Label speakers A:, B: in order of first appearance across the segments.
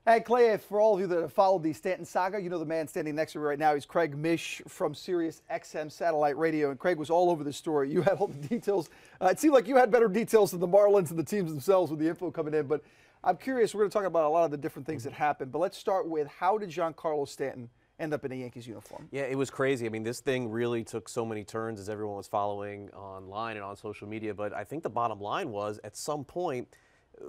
A: Hey, Clay, for all of you that have followed the Stanton saga, you know the man standing next to me right now. He's Craig Mish from Sirius XM Satellite Radio, and Craig was all over the story. You had all the details. It seemed like you had better details than the Marlins and the teams themselves with the info coming in, but I'm curious. We're going to talk about a lot of the different things that happened, but let's start with, how did Giancarlo Stanton end up in a Yankees uniform?
B: Yeah, it was crazy. I mean, this thing really took so many turns as everyone was following online and on social media, but I think the bottom line was, at some point,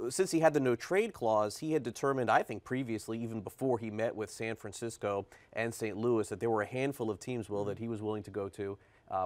B: since he had the no-trade clause, he had determined, I think previously, even before he met with San Francisco and St. Louis, that there were a handful of teams, Will, that he was willing to go to.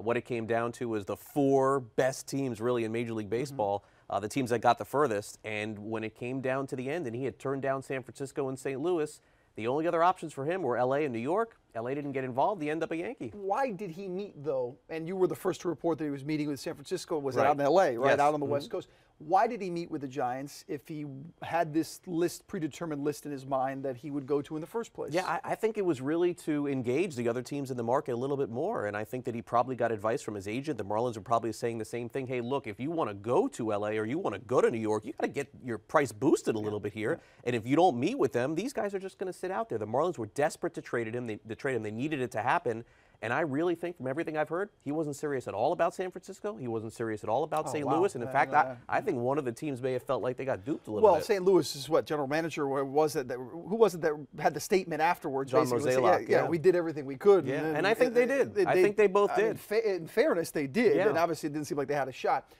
B: What it came down to was the four best teams, really, in Major League Baseball, the teams that got the furthest. And when it came down to the end, and he had turned down San Francisco and St. Louis, the only other options for him were L.A. and New York. L.A. didn't get involved. He ended up a Yankee.
A: Why did he meet, though? And you were the first to report that he was meeting with San Francisco. Was it out in L.A., right?
B: Yes.
A: Out on the West Coast. Why did he meet with the Giants if he had this predetermined list in his mind that he would go to in the first place?
B: Yeah, I think it was really to engage the other teams in the market a little bit more, and I think that he probably got advice from his agent. The Marlins were probably saying the same thing. Hey, look, if you want to go to L.A. or you want to go to New York, you got to get your price boosted a little bit here. And if you don't meet with them, these guys are just going to sit out there. The Marlins were desperate to trade him. They needed it to happen. And I really think, from everything I've heard, he wasn't serious at all about San Francisco. He wasn't serious at all about St. Louis. And in fact, I think one of the teams may have felt like they got duped a little bit.
A: Well, St. Louis is what, general manager, who was it that had the statement afterwards?
B: Marcell.
A: Yeah, we did everything we could.
B: Yeah, and I think they did. I think they both did.
A: In fairness, they did.
B: Yeah.
A: And obviously, it didn't seem like they had a shot.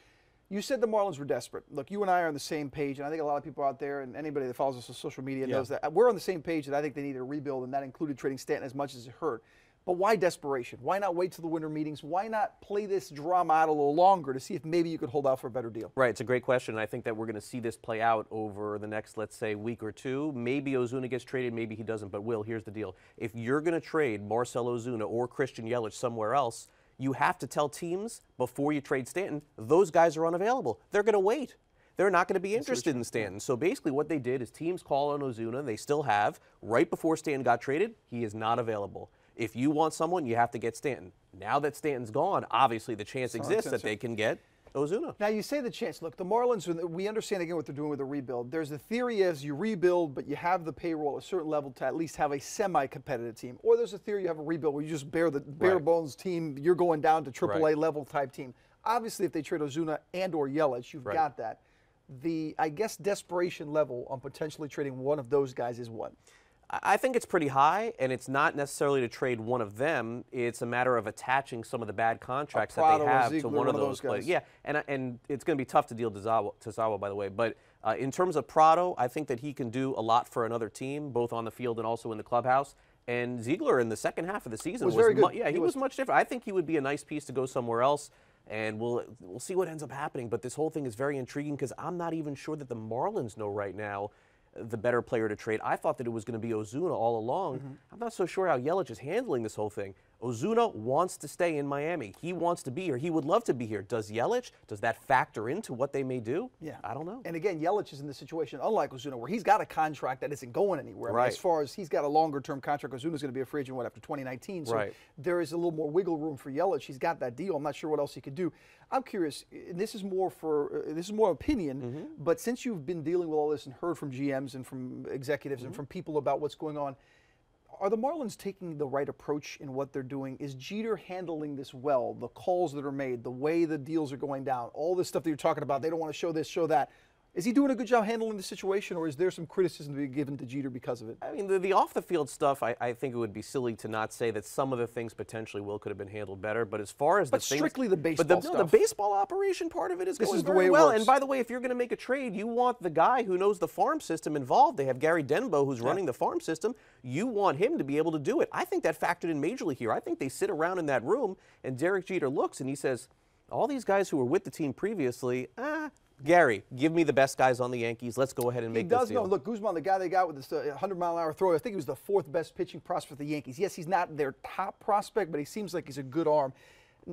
A: You said the Marlins were desperate. Look, you and I are on the same page, and I think a lot of people out there and anybody that follows us on social media knows that we're on the same page, that I think they needed a rebuild, and that included trading Stanton as much as it hurt. But why desperation? Why not wait till the winter meetings? Why not play this drama out a little longer to see if maybe you could hold out for a better deal?
B: Right, it's a great question, and I think that we're going to see this play out over the next, let's say, week or two. Maybe Ozuna gets traded, maybe he doesn't, but Will, here's the deal. If you're going to trade Marcell Ozuna or Christian Yelich somewhere else, you have to tell teams before you trade Stanton, those guys are unavailable. They're going to wait. They're not going to be interested in Stanton. So basically what they did is teams call on Ozuna, they still have. Right before Stanton got traded, he is not available. If you want someone, you have to get Stanton. Now that Stanton's gone, obviously the chance exists that they can get Ozuna.
A: Now, you say the chance. Look, the Marlins, we understand again what they're doing with the rebuild. There's the theory as you rebuild, but you have the payroll at a certain level to at least have a semi-competitive team. Or there's a theory you have a rebuild where you just bare bones team, you're going down to AAA level type team. Obviously, if they trade Ozuna and or Yelich, you've got that. The, I guess, desperation level on potentially trading one of those guys is what?
B: I think it's pretty high, and it's not necessarily to trade one of them. It's a matter of attaching some of the bad contracts that they have to one of those players. Yeah, and it's going to be tough to deal to Zawa, by the way. But in terms of Prado, I think that he can do a lot for another team, both on the field and also in the clubhouse. And Ziegler in the second half of the season
A: was very good.
B: Yeah, he was much different. I think he would be a nice piece to go somewhere else. And we'll see what ends up happening. But this whole thing is very intriguing because I'm not even sure that the Marlins know right now the better player to trade. I thought that it was going to be Ozuna all along. I'm not so sure how Yelich is handling this whole thing. Ozuna wants to stay in Miami. He wants to be here. He would love to be here. Does Yelich, does that factor into what they may do?
A: Yeah.
B: I don't know.
A: And again, Yelich is in the situation, unlike Ozuna, where he's got a contract that isn't going anywhere. I mean, as far as he's got a longer-term contract, Ozuna's going to be a free agent, after 2019. So there is a little more wiggle room for Yelich. He's got that deal. I'm not sure what else he could do. I'm curious, and this is more opinion, but since you've been dealing with all this and heard from GMs and from executives and from people about what's going on, are the Marlins taking the right approach in what they're doing? Is Jeter handling this well? The calls that are made, the way the deals are going down, all this stuff that you're talking about, they don't want to show this, show that. Is he doing a good job handling the situation, or is there some criticism to be given to Jeter because of it?
B: I mean, the off-the-field stuff, I think it would be silly to not say that some of the things potentially could have been handled better. But as far as
A: strictly the baseball stuff.
B: The baseball oration part of it is going very well. And by the way, if you're going to make a trade, you want the guy who knows the farm system involved. They have Gary Denbo, who's running the farm system. You want him to be able to do it. I think that factored in majorly here. I think they sit around in that room, and Derek Jeter looks, and he says, all these guys who were with the team previously, Gary, give me the best guys on the Yankees. Let's go ahead and make this deal.
A: He does know. Look, Guzman, the guy they got with this 100-mile-an-hour throw, I think he was the 4th best pitching prospect for the Yankees. Yes, he's not their top prospect, but he seems like he's a good arm,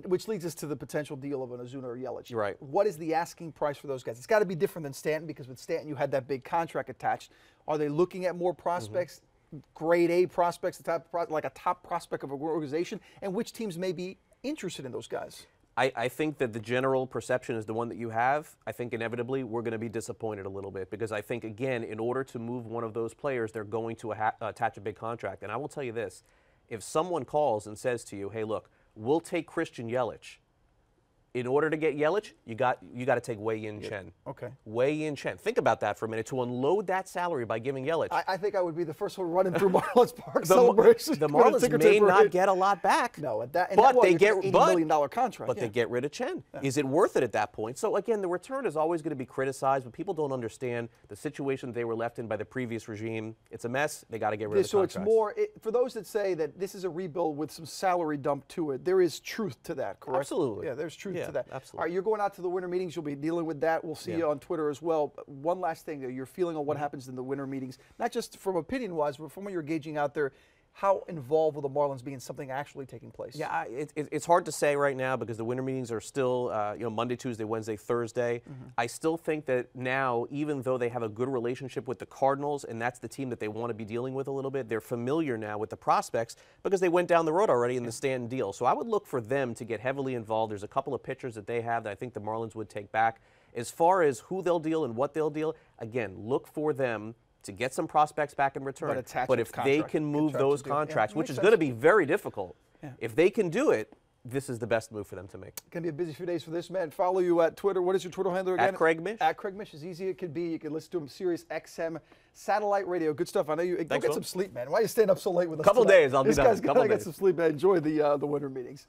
A: which leads us to the potential deal of an Ozuna or Yelich.
B: Right.
A: What is the asking price for those guys? It's got to be different than Stanton, because with Stanton you had that big contract attached. Are they looking at more prospects, grade A prospects, like a top prospect of an organization, and which teams may be interested in those guys?
B: I think that the general perception is the one that you have. I think inevitably we're going to be disappointed a little bit because I think, again, in order to move one of those players, they're going to attach a big contract. And I will tell you this. If someone calls and says to you, hey, look, we'll take Christian Yelich. In order to get Yelich, you got to take Wei-Yin Chen.
A: Okay.
B: Wei-Yin Chen. Think about that for a minute. To unload that salary by giving Yelich.
A: I think I would be the first one running through Marlins Park celebration.
B: The Marlins may not get a lot back.
A: No, at that,
B: but they get
A: $80 million contract.
B: But they get rid of Chen. Yeah. Is it worth it at that point? So again, the return is always going to be criticized, but people don't understand the situation they were left in by the previous regime. It's a mess. They got to get rid of the contracts.
A: So it's more for those that say that this is a rebuild with some salary dump to it. There is truth to that, correct?
B: Absolutely.
A: Yeah, there's truth to that.
B: Absolutely.
A: All right, you're going out to the winter meetings. You'll be dealing with that. We'll see you on Twitter as well. But one last thing, your feeling on what happens in the winter meetings, not just from opinion-wise, but from what you're gauging out there, how involved will the Marlins be in something actually taking place?
B: Yeah, it's hard to say right now because the winter meetings are still Monday, Tuesday, Wednesday, Thursday. I still think that now, even though they have a good relationship with the Cardinals, and that's the team that they want to be dealing with a little bit, they're familiar now with the prospects because they went down the road already in the Stanton deal. So I would look for them to get heavily involved. There's a couple of pitchers that they have that I think the Marlins would take back. As far as who they'll deal and what they'll deal, again, look for them to get some prospects back in return. But if they can move those contracts, which is going to be very difficult, if they can do it, this is the best move for them to make.
A: It's going to be a busy few days for this man. Follow you at Twitter. What is your Twitter handle again?
B: At Craig Mish.
A: At Craig Mish. As easy as it could be. You can listen to him Sirius XM satellite radio. Good stuff. I know you. Go get some sleep, man. Why are you staying up so late with us?
B: Couple days. I'll be done.
A: This guy's got to get some sleep, man. Enjoy the winter meetings.